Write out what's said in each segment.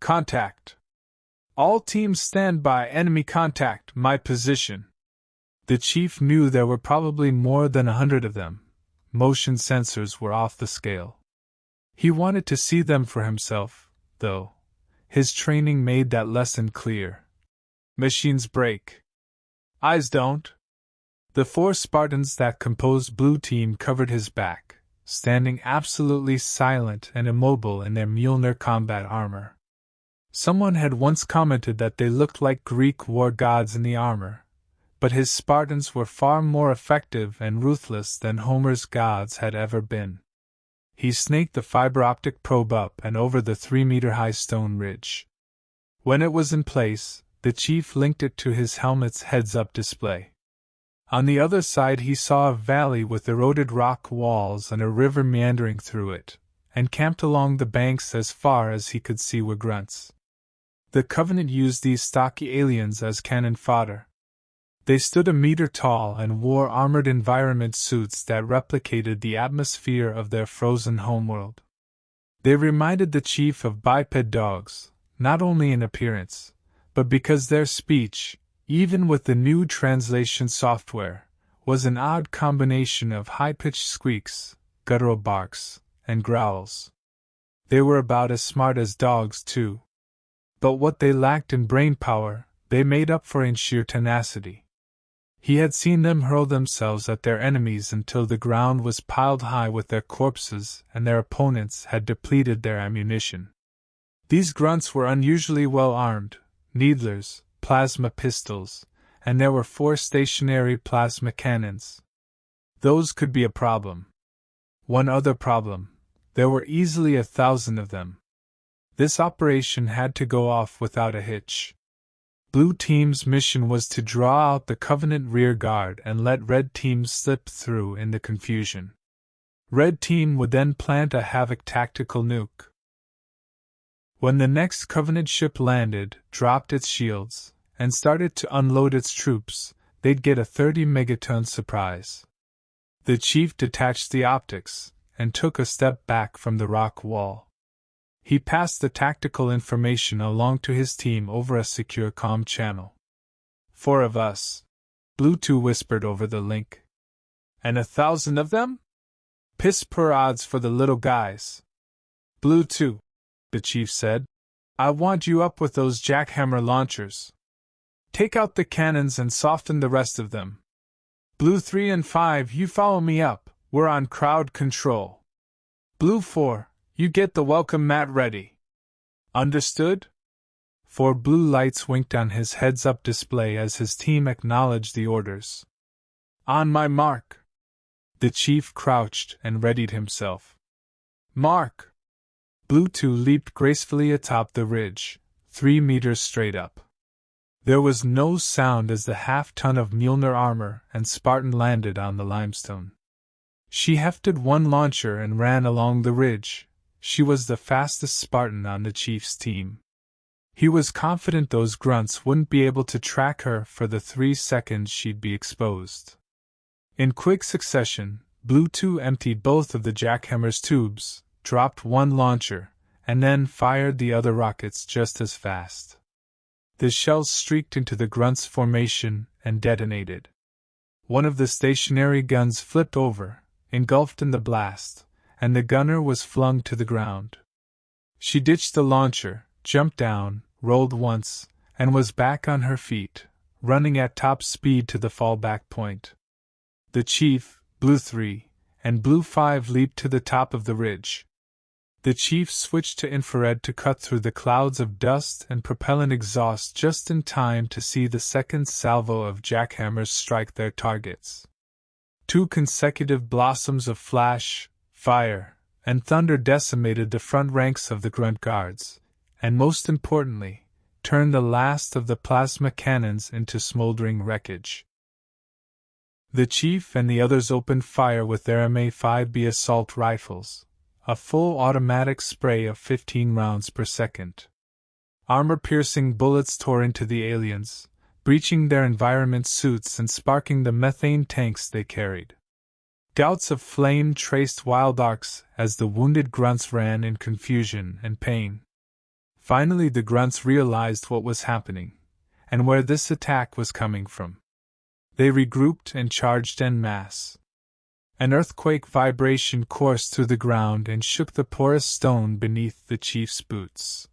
Contact. All teams stand by. Enemy contact. My position. The chief knew there were probably more than 100 of them. Motion sensors were off the scale. He wanted to see them for himself, though. His training made that lesson clear. Machines break. Eyes don't. The 4 Spartans that composed Blue Team covered his back, standing absolutely silent and immobile in their Mjolnir combat armor. Someone had once commented that they looked like Greek war gods in the armor, but his Spartans were far more effective and ruthless than Homer's gods had ever been. He snaked the fiber-optic probe up and over the 3-meter-high stone ridge. When it was in place, the chief linked it to his helmet's heads-up display. On the other side he saw a valley with eroded rock walls and a river meandering through it, and camped along the banks as far as he could see were grunts. The Covenant used these stocky aliens as cannon fodder. They stood a meter tall and wore armored environment suits that replicated the atmosphere of their frozen homeworld. They reminded the chief of biped dogs, not only in appearance, but because their speech, even with the new translation software, was an odd combination of high-pitched squeaks, guttural barks, and growls. They were about as smart as dogs, too. But what they lacked in brain power, they made up for in sheer tenacity. He had seen them hurl themselves at their enemies until the ground was piled high with their corpses and their opponents had depleted their ammunition. These grunts were unusually well armed, needlers, plasma pistols, and there were 4 stationary plasma cannons. Those could be a problem. One other problem: there were easily 1,000 of them. This operation had to go off without a hitch. Blue Team's mission was to draw out the Covenant rear guard and let Red Team slip through in the confusion. Red Team would then plant a Havoc tactical nuke. When the next Covenant ship landed, dropped its shields, and started to unload its troops, they'd get a 30-megaton surprise. The chief detached the optics, and took a step back from the rock wall. He passed the tactical information along to his team over a secure comm channel. 4 of us, Blue 2 whispered over the link. And 1,000 of them? Piss poor odds for the little guys. Blue 2, the chief said. I want you up with those jackhammer launchers. Take out the cannons and soften the rest of them. Blue 3 and 5, you follow me up, we're on crowd control. Blue 4, you get the welcome mat ready. Understood? 4 blue lights winked on his heads-up display as his team acknowledged the orders. On my mark. The chief crouched and readied himself. Mark! Blue 2 leaped gracefully atop the ridge, 3 meters straight up. There was no sound as the half-ton of Mjolnir armor and Spartan landed on the limestone. She hefted 1 launcher and ran along the ridge. She was the fastest Spartan on the chief's team. He was confident those grunts wouldn't be able to track her for the 3 seconds she'd be exposed. In quick succession, Blue 2 emptied both of the jackhammer's tubes, dropped 1 launcher, and then fired the other rockets just as fast. The shells streaked into the grunt's formation and detonated. One of the stationary guns flipped over, engulfed in the blast, and the gunner was flung to the ground. She ditched the launcher, jumped down, rolled once, and was back on her feet, running at top speed to the fallback point. The chief, Blue 3, and Blue 5 leaped to the top of the ridge. The chief switched to infrared to cut through the clouds of dust and propellant exhaust just in time to see the second salvo of jackhammers strike their targets. 2 consecutive blossoms of flash, fire, and thunder decimated the front ranks of the grunt guards, and most importantly, turned the last of the plasma cannons into smoldering wreckage. The chief and the others opened fire with their MA-5B assault rifles, a full automatic spray of 15 rounds per second. Armor-piercing bullets tore into the aliens, breaching their environment suits and sparking the methane tanks they carried. Gouts of flame traced wild arcs as the wounded grunts ran in confusion and pain. Finally, the grunts realized what was happening, and where this attack was coming from. They regrouped and charged en masse. An earthquake vibration coursed through the ground and shook the porous stone beneath the chief's boots.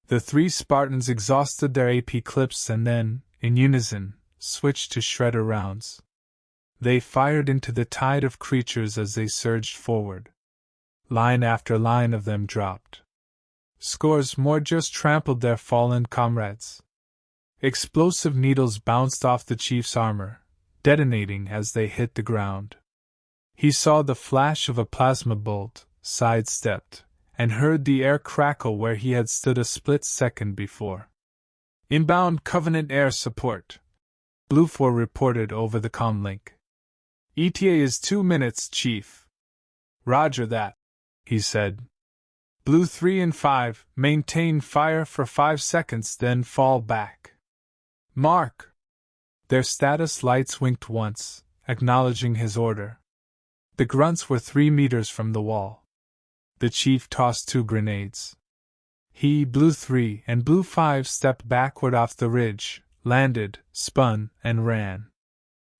The 3 Spartans exhausted their AP clips and then, in unison, switched to shredder rounds. They fired into the tide of creatures as they surged forward. Line after line of them dropped. Scores more just trampled their fallen comrades. Explosive needles bounced off the chief's armor, detonating as they hit the ground. He saw the flash of a plasma bolt, sidestepped, and heard the air crackle where he had stood a split second before. Inbound Covenant air support, Blue 4 reported over the comlink. ETA is 2 minutes, Chief. Roger that, he said. Blue 3 and 5, maintain fire for 5 seconds, then fall back. Mark! Their status lights winked once, acknowledging his order. The grunts were 3 meters from the wall. The chief tossed 2 grenades. He, Blue 3, and Blue 5 stepped backward off the ridge, landed, spun, and ran.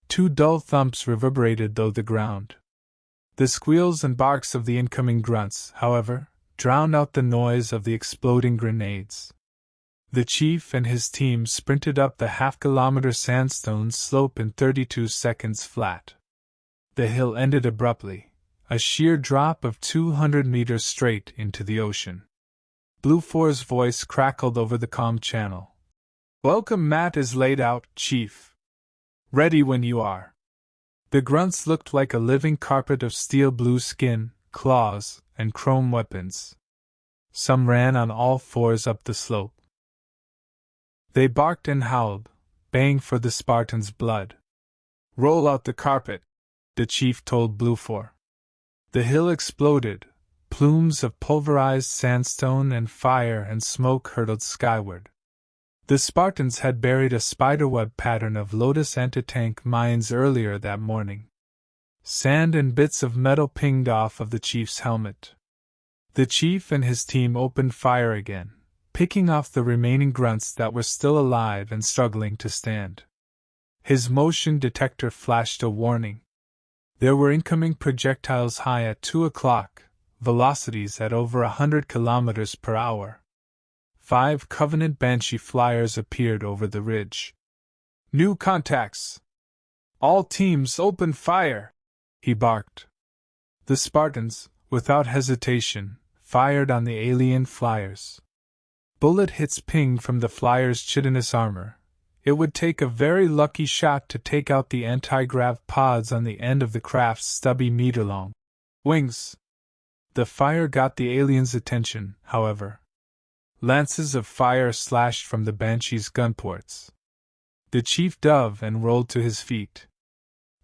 2 dull thumps reverberated through the ground. The squeals and barks of the incoming grunts, however, drowned out the noise of the exploding grenades. The chief and his team sprinted up the half-kilometer sandstone slope in 32 seconds flat. The hill ended abruptly, a sheer drop of 200 meters straight into the ocean. Blue 4's voice crackled over the comm channel. Welcome mat is laid out, Chief. Ready when you are. The grunts looked like a living carpet of steel blue skin, claws, and chrome weapons. Some ran on all 4s up the slope. They barked and howled, baying for the Spartans' blood. Roll out the carpet, the chief told Blue 4. The hill exploded, plumes of pulverized sandstone and fire and smoke hurtled skyward. The Spartans had buried a spiderweb pattern of Lotus anti-tank mines earlier that morning. Sand and bits of metal pinged off of the chief's helmet. The chief and his team opened fire again, picking off the remaining grunts that were still alive and struggling to stand. His motion detector flashed a warning. There were incoming projectiles high at 2 o'clock, velocities at over 100 kilometers per hour. 5 Covenant Banshee flyers appeared over the ridge. New contacts! All teams open fire! He barked. The Spartans, without hesitation, fired on the alien flyers. Bullet hits pinged from the flyers' chitinous armor. It would take a very lucky shot to take out the anti-grav pods on the end of the craft's stubby meter-long wings. The fire got the aliens' attention, however. Lances of fire slashed from the Banshee's gunports. The chief dove and rolled to his feet.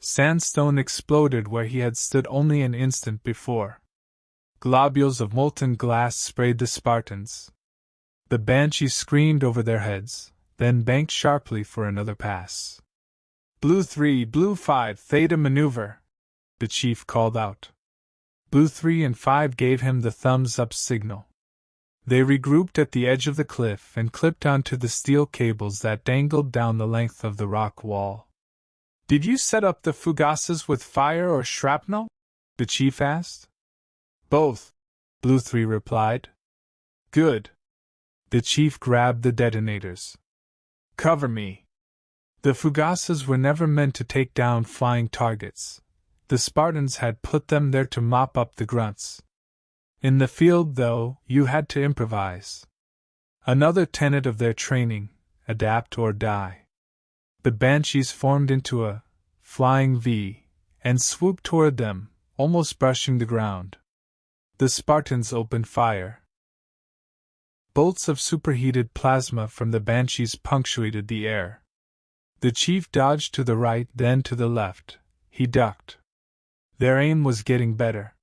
Sandstone exploded where he had stood only an instant before. Globules of molten glass sprayed the Spartans. The Banshees screamed over their heads, then banked sharply for another pass. Blue 3, Blue 5, Theta maneuver, the chief called out. Blue 3 and 5 gave him the thumbs-up signal. They regrouped at the edge of the cliff and clipped onto the steel cables that dangled down the length of the rock wall. Did you set up the fugazes with fire or shrapnel? The chief asked. Both, Blue 3 replied. Good. The chief grabbed the detonators. Cover me. The fugazes were never meant to take down flying targets. The Spartans had put them there to mop up the grunts. In the field, though, you had to improvise. Another tenet of their training, adapt or die. The Banshees formed into a flying V and swooped toward them, almost brushing the ground. The Spartans opened fire. Bolts of superheated plasma from the Banshees punctuated the air. The chief dodged to the right, then to the left. He ducked. Their aim was getting better.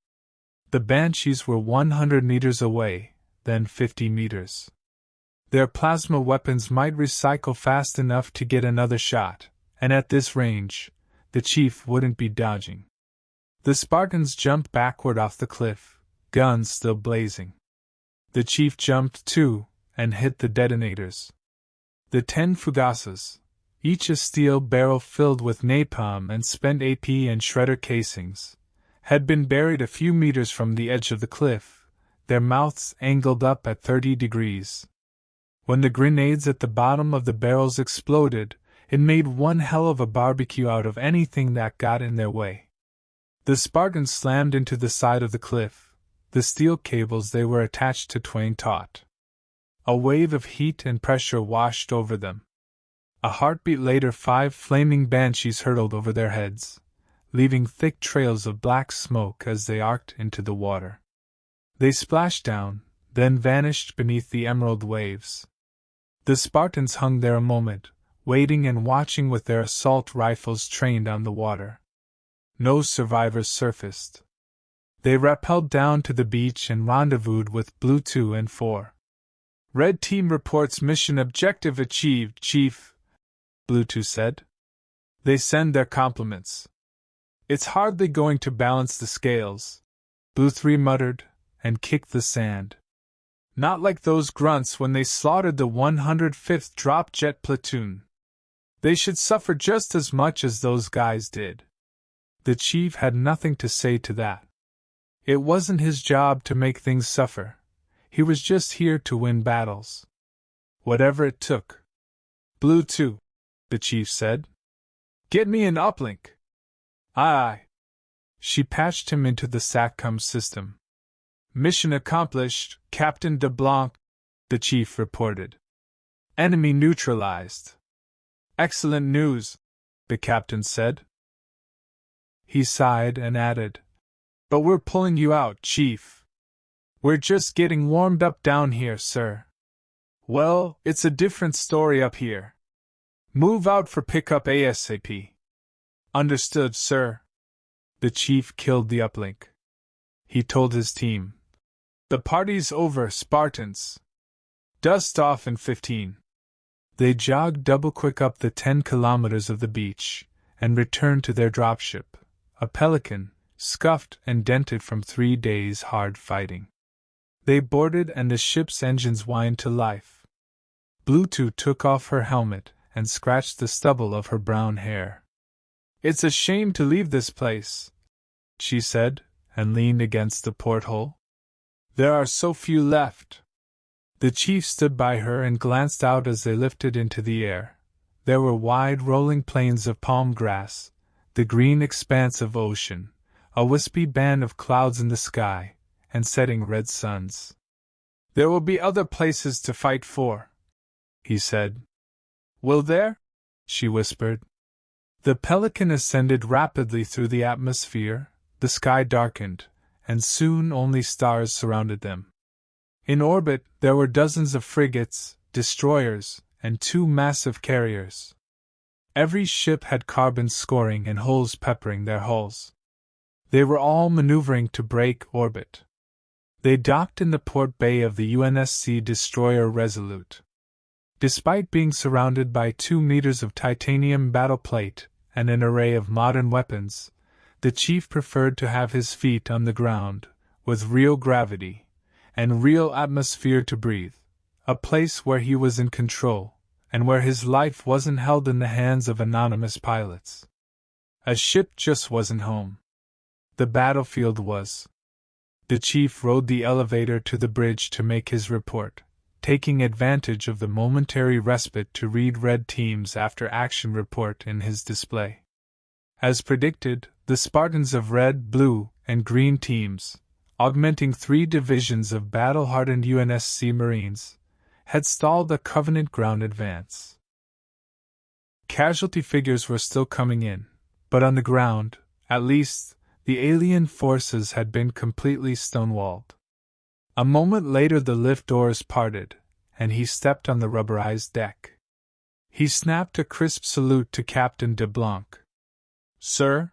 The Banshees were 100 meters away, then 50 meters. Their plasma weapons might recycle fast enough to get another shot, and at this range, the chief wouldn't be dodging. The Spartans jumped backward off the cliff, guns still blazing. The chief jumped too, and hit the detonators. The 10 fugazas, each a steel barrel filled with napalm and spent AP and shredder casings, had been buried a few meters from the edge of the cliff, their mouths angled up at 30 degrees. When the grenades at the bottom of the barrels exploded, it made one hell of a barbecue out of anything that got in their way. The Spartans slammed into the side of the cliff, the steel cables they were attached to twanged taut. A wave of heat and pressure washed over them. A heartbeat later 5 flaming banshees hurtled over their heads, leaving thick trails of black smoke as they arced into the water. They splashed down, then vanished beneath the emerald waves. The Spartans hung there a moment, waiting and watching with their assault rifles trained on the water. No survivors surfaced. They rappelled down to the beach and rendezvoused with Blue 2 and 4. Red Team reports mission objective achieved, Chief, Blue 2 said. They send their compliments. It's hardly going to balance the scales, Blue 3 muttered, and kicked the sand. Not like those grunts when they slaughtered the 105th Drop Jet Platoon. They should suffer just as much as those guys did. The chief had nothing to say to that. It wasn't his job to make things suffer. He was just here to win battles. Whatever it took. Blue 2, the chief said. Get me an uplink. Aye. She patched him into the SATCOM system. Mission accomplished, Captain de Blanc, the chief reported. Enemy neutralized. Excellent news, the captain said. He sighed and added, But we're pulling you out, Chief. We're just getting warmed up down here, sir. Well, it's a different story up here. Move out for pickup ASAP. Understood, sir. The chief killed the uplink. He told his team. The party's over, Spartans. Dust off in 15. They jogged double-quick up the 10 kilometers of the beach, and returned to their dropship, a Pelican, scuffed and dented from 3 days' hard fighting. They boarded and the ship's engines whined to life. Blue 2 took off her helmet and scratched the stubble of her brown hair. It's a shame to leave this place, she said, and leaned against the porthole. There are so few left. The chief stood by her and glanced out as they lifted into the air. There were wide rolling plains of palm grass, the green expanse of ocean, a wispy band of clouds in the sky, and setting red suns. There will be other places to fight for, he said. Will there? She whispered. The Pelican ascended rapidly through the atmosphere, the sky darkened, and soon only stars surrounded them. In orbit there were dozens of frigates, destroyers, and 2 massive carriers. Every ship had carbons scoring and holes peppering their hulls. They were all maneuvering to break orbit. They docked in the port bay of the UNSC destroyer Resolute. Despite being surrounded by 2 meters of titanium battle plate and an array of modern weapons, the chief preferred to have his feet on the ground, with real gravity, and real atmosphere to breathe, a place where he was in control, and where his life wasn't held in the hands of anonymous pilots. A ship just wasn't home. The battlefield was. The chief rode the elevator to the bridge to make his report, taking advantage of the momentary respite to read Red Team's after-action report in his display. As predicted, the Spartans of Red, Blue, and Green teams, augmenting 3 divisions of battle-hardened UNSC Marines, had stalled a Covenant ground advance. Casualty figures were still coming in, but on the ground, at least, the alien forces had been completely stonewalled. A moment later the lift doors parted, and he stepped on the rubberized deck. He snapped a crisp salute to Captain de Blanc. Sir?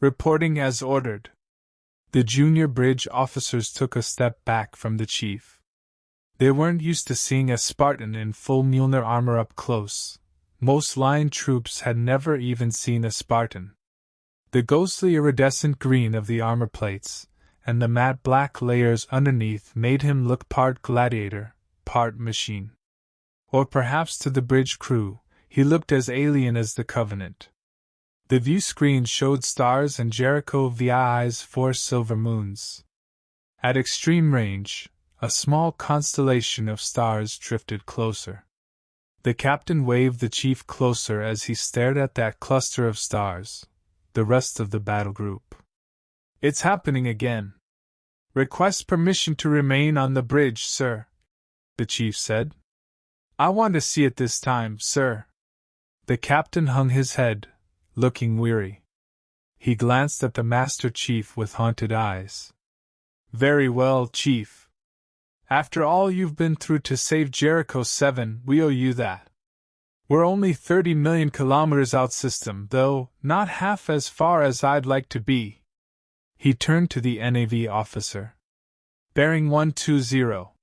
Reporting as ordered. The junior bridge officers took a step back from the chief. They weren't used to seeing a Spartan in full Mjolnir armor up close. Most line troops had never even seen a Spartan. The ghostly iridescent green of the armor plates, and the matte black layers underneath made him look part gladiator, part machine. Or perhaps to the bridge crew, he looked as alien as the Covenant. The view screen showed stars and Jericho VI's 4 silver moons. At extreme range, a small constellation of stars drifted closer. The captain waved the chief closer as he stared at that cluster of stars, the rest of the battle group. "It's happening again. Request permission to remain on the bridge, sir," the chief said. "I want to see it this time, sir." The captain hung his head, looking weary. He glanced at the Master Chief with haunted eyes. "Very well, Chief. After all you've been through to save Jericho 7, we owe you that. We're only 30 million kilometers out system, though not half as far as I'd like to be." He turned to the NAV officer. "Bearing 120.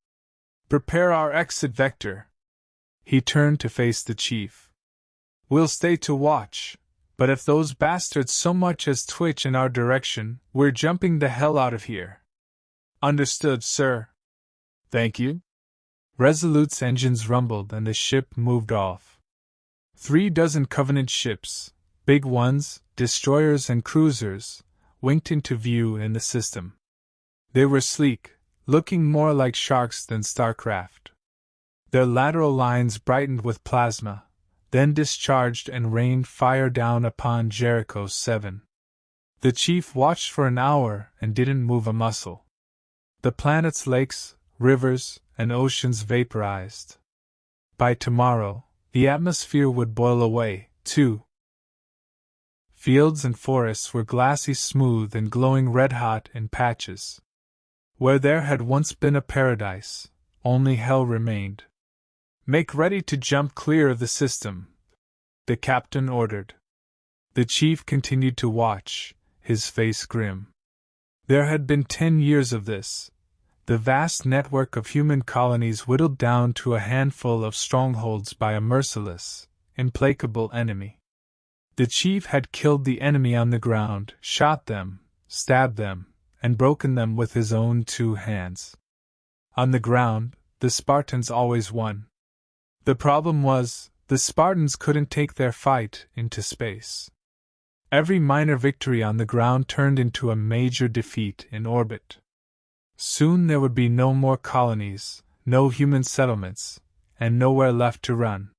Prepare our exit vector." He turned to face the chief. "We'll stay to watch, but if those bastards so much as twitch in our direction, we're jumping the hell out of here." "Understood, sir." "Thank you." Resolute's engines rumbled and the ship moved off. 3 dozen Covenant ships, big ones, destroyers and cruisers, winked into view in the system. They were sleek, looking more like sharks than starcraft. Their lateral lines brightened with plasma, then discharged and rained fire down upon Jericho 7. The chief watched for an hour and didn't move a muscle. The planet's lakes, rivers, and oceans vaporized. By tomorrow, the atmosphere would boil away, too. Fields and forests were glassy smooth and glowing red-hot in patches. Where there had once been a paradise, only hell remained. "Make ready to jump clear of the system," the captain ordered. The chief continued to watch, his face grim. There had been 10 years of this, the vast network of human colonies whittled down to a handful of strongholds by a merciless, implacable enemy. The chief had killed the enemy on the ground, shot them, stabbed them, and broken them with his own 2 hands. On the ground, the Spartans always won. The problem was, the Spartans couldn't take their fight into space. Every minor victory on the ground turned into a major defeat in orbit. Soon there would be no more colonies, no human settlements, and nowhere left to run.